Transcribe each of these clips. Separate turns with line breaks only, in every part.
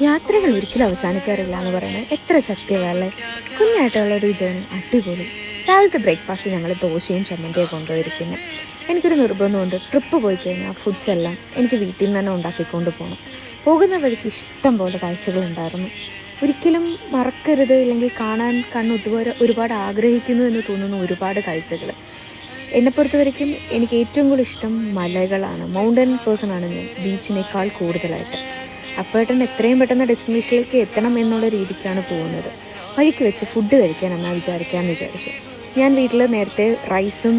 യാത്രകൾ ഒരിക്കലും അവസാനിക്കാറില്ല എന്ന് പറയുന്നത് എത്ര സത്യമല്ലേ. കുഞ്ഞായിട്ടുള്ളൊരു ജേണി അടിപൊളി. രാവിലത്തെ ബ്രേക്ക്ഫാസ്റ്റ് ഞങ്ങൾ ദോശയും ചമ്മന്തിയും കൊണ്ടുപോയിരിക്കുന്നത്. എനിക്കൊരു നിർബന്ധമുണ്ട്, ട്രിപ്പ് പോയി കഴിഞ്ഞാൽ ഫുഡ്സ് എല്ലാം എനിക്ക് വീട്ടിൽ നിന്ന് തന്നെ ഉണ്ടാക്കിക്കൊണ്ട് പോകണം. പോകുന്ന വഴിക്ക് ഇഷ്ടം പോലെ കാഴ്ചകളുണ്ടായിരുന്നു. ഒരിക്കലും മറക്കരുത്, അല്ലെങ്കിൽ കാണാൻ കണ്ണൊതുപോലെ ഒരുപാട് ആഗ്രഹിക്കുന്നു എന്ന് തോന്നുന്ന ഒരുപാട് കാഴ്ചകൾ. എന്നെ പൊறுത്ത വരയ്ക്കും എനിക്ക് ഏറ്റവും കൂടുതൽ ഇഷ്ടം മലകളാണ്. മൗണ്ടൻ പേഴ്സണാണ് ഞാൻ, ബീച്ചിനേക്കാൾ കൂടുതലായിട്ട്. അപ്പോഴേട്ടൻ എത്രയും പെട്ടെന്ന് ഡെസ്റ്റിനേഷനിലേക്ക് എത്തണം എന്നുള്ള രീതിക്കാണ് പോകുന്നത്. വഴിക്ക് വെച്ച് ഫുഡ് കഴിക്കാൻ എന്നാൽ വിചാരിക്കാമെന്ന് വിചാരിച്ചു. ഞാൻ വീട്ടിൽ നേരത്തെ റൈസും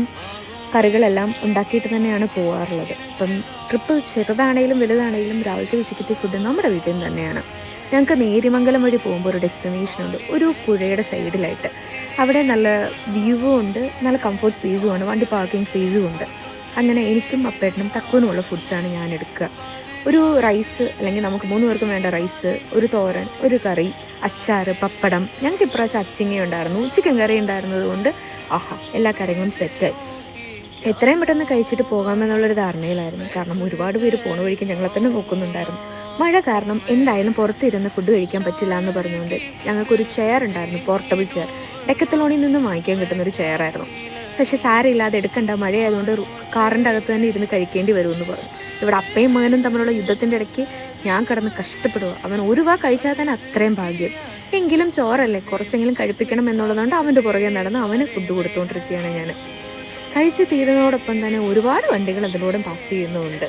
കറികളെല്ലാം ഉണ്ടാക്കിയിട്ട് തന്നെയാണ് പോകാറുള്ളത്. അപ്പം ട്രിപ്പ് ചെറുതാണെങ്കിലും വലുതാണെങ്കിലും രാവിലത്തെ ഉച്ചക്കത്തെ ഫുഡ് നമ്മുടെ വീട്ടിൽ നിന്ന് തന്നെയാണ്. ഞങ്ങൾക്ക് നേരിമംഗലം വഴി പോകുമ്പോൾ ഒരു ഡെസ്റ്റിനേഷനുണ്ട്, ഒരു പുഴയുടെ സൈഡിലായിട്ട്. അവിടെ നല്ല വ്യൂവും ഉണ്ട്, നല്ല കംഫർട്ട് സ്പേസും ആണ്, വണ്ടി പാർക്കിംഗ് സ്പേസും ഉണ്ട്. അങ്ങനെ എനിക്കും അപ്പേട്ടനും തക്കുവിനുമുള്ള ഫുഡ്സാണ് ഞാൻ എടുക്കുക. ഒരു റൈസ്, അല്ലെങ്കിൽ നമുക്ക് 3 പേർക്കും വേണ്ട റൈസ്, ഒരു തോരൻ, ഒരു കറി, അച്ചാർ, പപ്പടം. ഞങ്ങൾക്ക് ഇപ്രാവശ്യം അച്ചിങ്ങ ഉണ്ടായിരുന്നു, ചിക്കൻ കറി ഉണ്ടായിരുന്നത് കൊണ്ട് എല്ലാ കാര്യങ്ങളും സെറ്റായി. എത്രയും പെട്ടെന്ന് കഴിച്ചിട്ട് പോകാമെന്നുള്ളൊരു ധാരണയിലായിരുന്നു. കാരണം ഒരുപാട് പേര് പോണ വഴിക്ക് ഞങ്ങളെ തന്നെ നോക്കുന്നുണ്ടായിരുന്നു. മഴ കാരണം എന്തായാലും പുറത്തിരുന്ന് ഫുഡ് കഴിക്കാൻ പറ്റില്ല എന്ന് പറഞ്ഞുകൊണ്ട് ഞങ്ങൾക്കൊരു ചെയർ ഉണ്ടായിരുന്നു, പോർട്ടബിൾ ചെയർ. ഡെക്കത്തലോണിൽ നിന്ന് വാങ്ങിക്കാൻ കിട്ടുന്നൊരു ചെയറായിരുന്നു. പക്ഷേ സാരമില്ലാതെ എടുക്കണ്ട, മഴയായതുകൊണ്ട് കാറിൻ്റെ അകത്ത് തന്നെ ഇരുന്ന് കഴിക്കേണ്ടി വരുമെന്ന് പറഞ്ഞു. ഇവിടെ അപ്പയും മകനും തമ്മിലുള്ള യുദ്ധത്തിൻ്റെ ഇടയ്ക്ക് ഞാൻ കിടന്ന് കഷ്ടപ്പെടുക. അവൻ ഒരു വാ കഴിച്ചാൽ തന്നെ അത്രയും ഭാഗ്യം. എങ്കിലും ചോറല്ലേ, കുറച്ചെങ്കിലും കഴിപ്പിക്കണം എന്നുള്ളതുകൊണ്ട് അവൻ്റെ പുറകെ നടന്ന് അവന് ഫുഡ് കൊടുത്തുകൊണ്ടിരിക്കുകയാണ് ഞാൻ. കഴിച്ച് തീരുന്നതോടൊപ്പം തന്നെ ഒരുപാട് വണ്ടികൾ അതിലൂടെ പാസ് ചെയ്യുന്നുമുണ്ട്.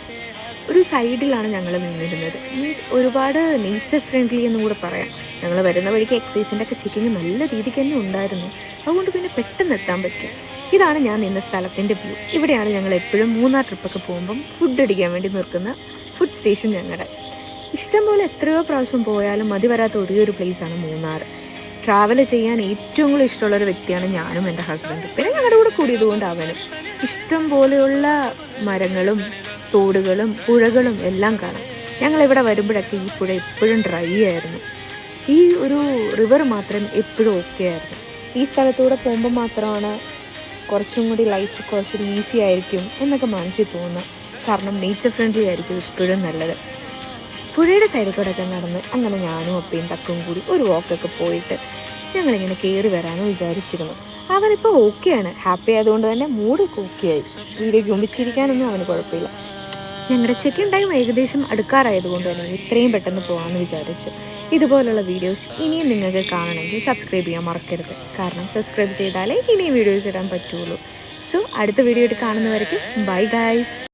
ഒരു സൈഡിലാണ് ഞങ്ങൾ നിന്നിരുന്നത്. മീൻസ് ഒരുപാട് നേച്ചർ ഫ്രണ്ട്ലി എന്നും കൂടെ പറയാം. ഞങ്ങൾ വരുന്ന വഴിക്ക് എക്സൈസിൻ്റെ ഒക്കെ ചെക്കിങ് നല്ല രീതിക്ക് തന്നെ ഉണ്ടായിരുന്നു. അതുകൊണ്ട് പിന്നെ പെട്ടെന്ന് എത്താൻ പറ്റും. ഇതാണ് ഞാൻ നിന്ന സ്ഥലത്തിൻ്റെ വ്യൂ. ഇവിടെയാണ് ഞങ്ങൾ എപ്പോഴും മൂന്നാർ ട്രിപ്പൊക്കെ പോകുമ്പം ഫുഡ് അടിക്കാൻ വേണ്ടി നിൽക്കുന്ന ഫുഡ് സ്റ്റേഷൻ. ഞങ്ങളുടെ ഇഷ്ടംപോലെ എത്രയോ പ്രാവശ്യം പോയാലും മതി വരാത്ത ഒരേയൊരു പ്ലേസാണ് മൂന്നാർ. ട്രാവൽ ചെയ്യാൻ ഏറ്റവും കൂടുതൽ ഇഷ്ടമുള്ളൊരു വ്യക്തിയാണ് ഞാനും എൻ്റെ ഹസ്ബൻഡും. പിന്നെ ഞങ്ങളുടെ കൂടെ കൂടിയതുകൊണ്ട് അവനും. ഇഷ്ടം പോലെയുള്ള മരങ്ങളും തോടുകളും പുഴകളും എല്ലാം കാണാം. ഞങ്ങളിവിടെ വരുമ്പോഴൊക്കെ ഈ പുഴ എപ്പോഴും ഡ്രൈ ആയിരുന്നു. ഈ ഒരു റിവർ മാത്രം എപ്പോഴും ഓക്കെ ആയിരുന്നു. ഈ സ്ഥലത്തൂടെ പോകുമ്പോൾ മാത്രമാണ് കുറച്ചും കൂടി ലൈഫ് കുറച്ചുകൂടി ഈസി ആയിരിക്കും എന്നൊക്കെ മനസ്സിൽ തോന്നുക. കാരണം നേച്ചർ ഫ്രണ്ട്ലി ആയിരിക്കും എപ്പോഴും നല്ലത്. പുഴയുടെ സൈഡിൽ കൂടെ ഒക്കെ നടന്ന് അങ്ങനെ ഞാനും അപ്പയും തക്കും കൂടി ഒരു വാക്കൊക്കെ പോയിട്ട് ഞങ്ങളിങ്ങനെ കയറി വരാമെന്ന് വിചാരിച്ചിരുന്നു. അവനിപ്പോൾ ഓക്കെയാണ്, ഹാപ്പി ആയതുകൊണ്ട് തന്നെ മൂഡൊക്കെ ഓക്കെ ആയി. വീഡിയോ ഗുമ്പിച്ചിരിക്കാനൊന്നും അവന് കുഴപ്പമില്ല. ഞങ്ങളുടെ ചെക്കിൻ ടൈം ഏകദേശം അടുക്കാറായതുകൊണ്ട് തന്നെ എത്രയും പെട്ടെന്ന് പോകാമെന്ന് വിചാരിച്ചു. ഇതുപോലുള്ള വീഡിയോസ് ഇനിയും നിങ്ങൾക്ക് കാണണമെങ്കിൽ സബ്സ്ക്രൈബ് ചെയ്യാൻ മറക്കരുത്. കാരണം സബ്സ്ക്രൈബ് ചെയ്താലേ ഇനിയും വീഡിയോസ് ഇടാൻ പറ്റുള്ളൂ. സോ അടുത്ത വീഡിയോ ആയിട്ട് കാണുന്നവരേക്കും ബൈ ഗൈസ്.